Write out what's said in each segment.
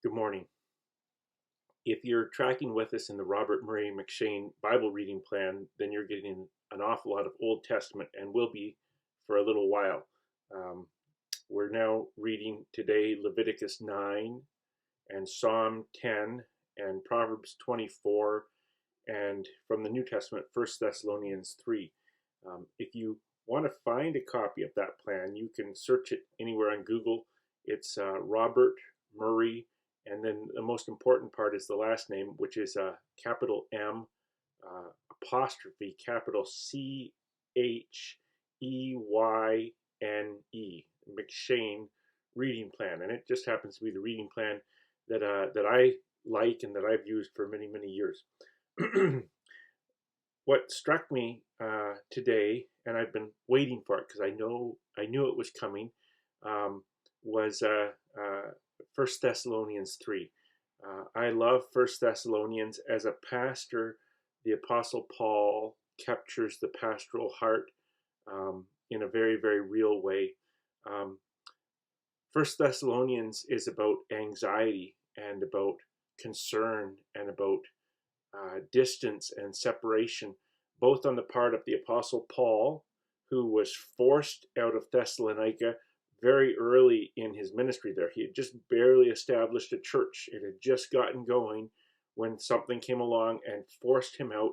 Good morning. If you're tracking with us in the Robert Murray McShane Bible reading plan, then you're getting an awful lot of Old Testament and will be for a little while. Um, we're now reading today Leviticus 9 and Psalm 10 and Proverbs 24 and from the New Testament, 1 Thessalonians 3. If you want to find a copy of that plan, you can search it anywhere on Google. It's Robert Murray, and then the most important part is the last name, which is capital M apostrophe capital CHEYNE, McShane reading plan, and it just happens to be the reading plan that I like and that I've used for many years. What struck me today, and I've been waiting for it because I knew it was coming, was 1 Thessalonians 3. I love 1 Thessalonians. As a pastor, the Apostle Paul captures the pastoral heart in a very real way. 1 Thessalonians is about anxiety and about concern and about distance and separation, both on the part of the Apostle Paul, who was forced out of Thessalonica very early in his ministry there. He had just barely established a church. It had just gotten going when something came along and forced him out.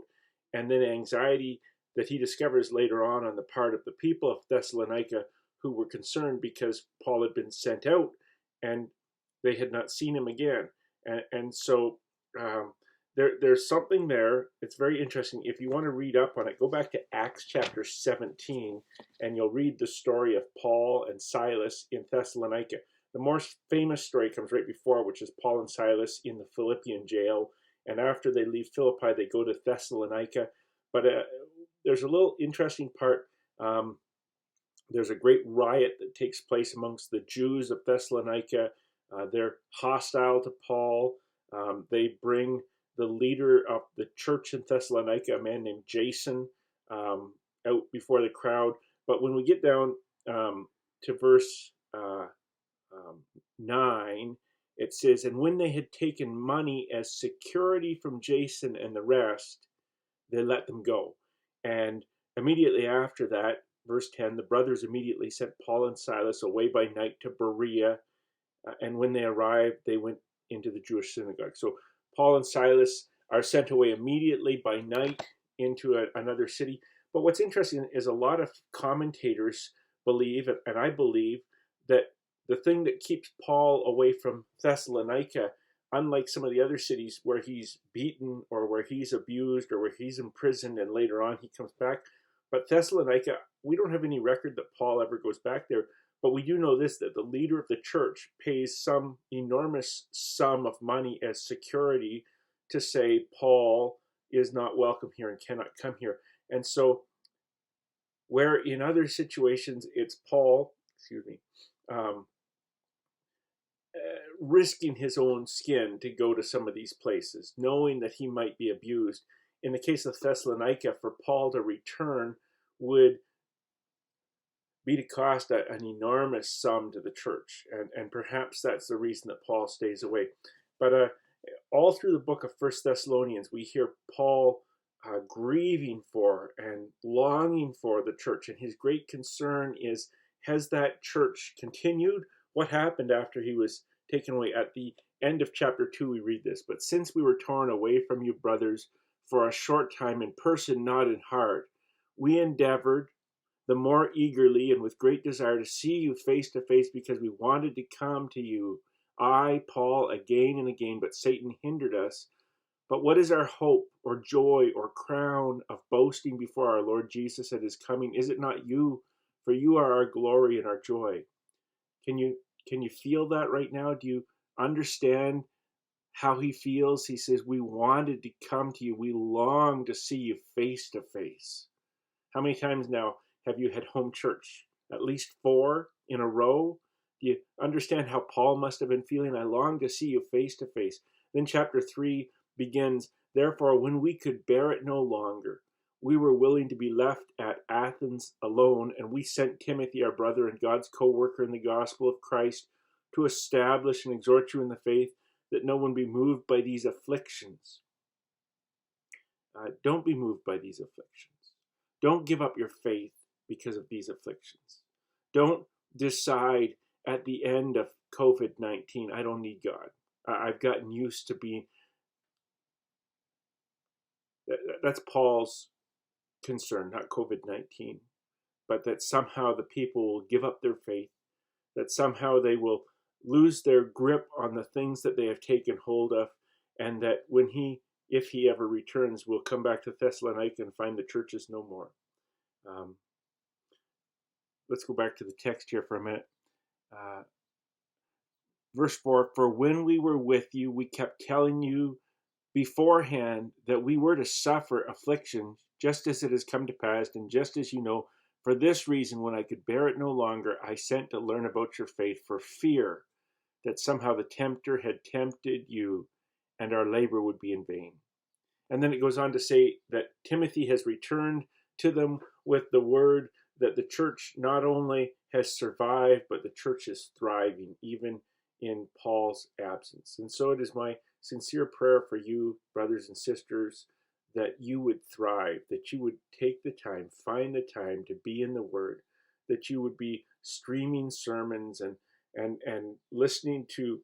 And then anxiety that he discovers later on the part of the people of Thessalonica, who were concerned because Paul had been sent out and they had not seen him again. And so there's something there. It's very interesting. If you want to read up on it, go back to Acts chapter 17, and you'll read the story of Paul and Silas in Thessalonica. The more famous story comes right before, which is Paul and Silas in the Philippian jail. And after they leave Philippi, they go to Thessalonica. But there's a little interesting part. There's a great riot that takes place amongst the Jews of Thessalonica. They're hostile to Paul. They bring the leader of the church in Thessalonica, a man named Jason, out before the crowd. But when we get down to verse 9, it says, "And when they had taken money as security from Jason and the rest, they let them go. And immediately after that," verse 10, "the brothers immediately sent Paul and Silas away by night to Berea. And when they arrived, they went into the Jewish synagogue." So Paul and Silas are sent away immediately by night into another city. But what's interesting is a lot of commentators believe, and I believe, that the thing that keeps Paul away from Thessalonica, unlike some of the other cities where he's beaten or where he's abused or where he's imprisoned and later on he comes back, but Thessalonica, we don't have any record that Paul ever goes back there. But we do know this, that the leader of the church pays some enormous sum of money as security to say Paul is not welcome here and cannot come here. And so where in other situations it's Paul, risking his own skin to go to some of these places, knowing that he might be abused. In the case of Thessalonica, for Paul to return would be to cost an enormous sum to the church. And perhaps that's the reason that Paul stays away. But all through the book of 1 Thessalonians, we hear Paul grieving for and longing for the church. And his great concern is, has that church continued? What happened after he was taken away? At the end of chapter 2, we read this: "But since we were torn away from you, brothers, for a short time in person, not in heart, we endeavored the more eagerly and with great desire to see you face to face, because we wanted to come to you, I, Paul, again and again, but Satan hindered us. But what is our hope or joy or crown of boasting before our Lord Jesus at his coming? Is it not you? For you are our glory and our joy." Can you feel that right now? Do you understand how he feels? He says, we wanted to come to you. We long to see you face to face. How many times now have you had home church? At least 4 in a row? Do you understand how Paul must have been feeling? I long to see you face to face. Then chapter 3 begins, "Therefore, when we could bear it no longer, we were willing to be left at Athens alone, and we sent Timothy, our brother and God's co-worker in the gospel of Christ, to establish and exhort you in the faith, that no one be moved by these afflictions. Don't be moved by these afflictions. Don't give up your faith because of these afflictions. Don't decide at the end of COVID-19, I don't need God. I've gotten used to being. That's Paul's concern, not COVID-19, but that somehow the people will give up their faith, that somehow they will lose their grip on the things that they have taken hold of, and that when if he ever returns, we'll come back to Thessalonica and find the church is no more. Let's go back to the text here for a minute. Verse 4, for when we were with you, we kept telling you beforehand that we were to suffer affliction, just as it has come to pass, and just as you know. For this reason, when I could bear it no longer, I sent to learn about your faith, for fear that somehow the tempter had tempted you and our labor would be in vain. And then it goes on to say that Timothy has returned to them with the word that the church not only has survived, but the church is thriving, even in Paul's absence. And so it is my sincere prayer for you, brothers and sisters, that you would thrive, that you would take the time, find the time to be in the Word, that you would be streaming sermons and listening to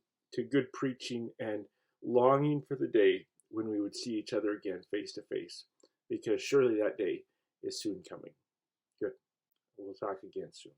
good preaching and longing for the day when we would see each other again face to face, because surely that day is soon coming. Good. We'll talk again soon.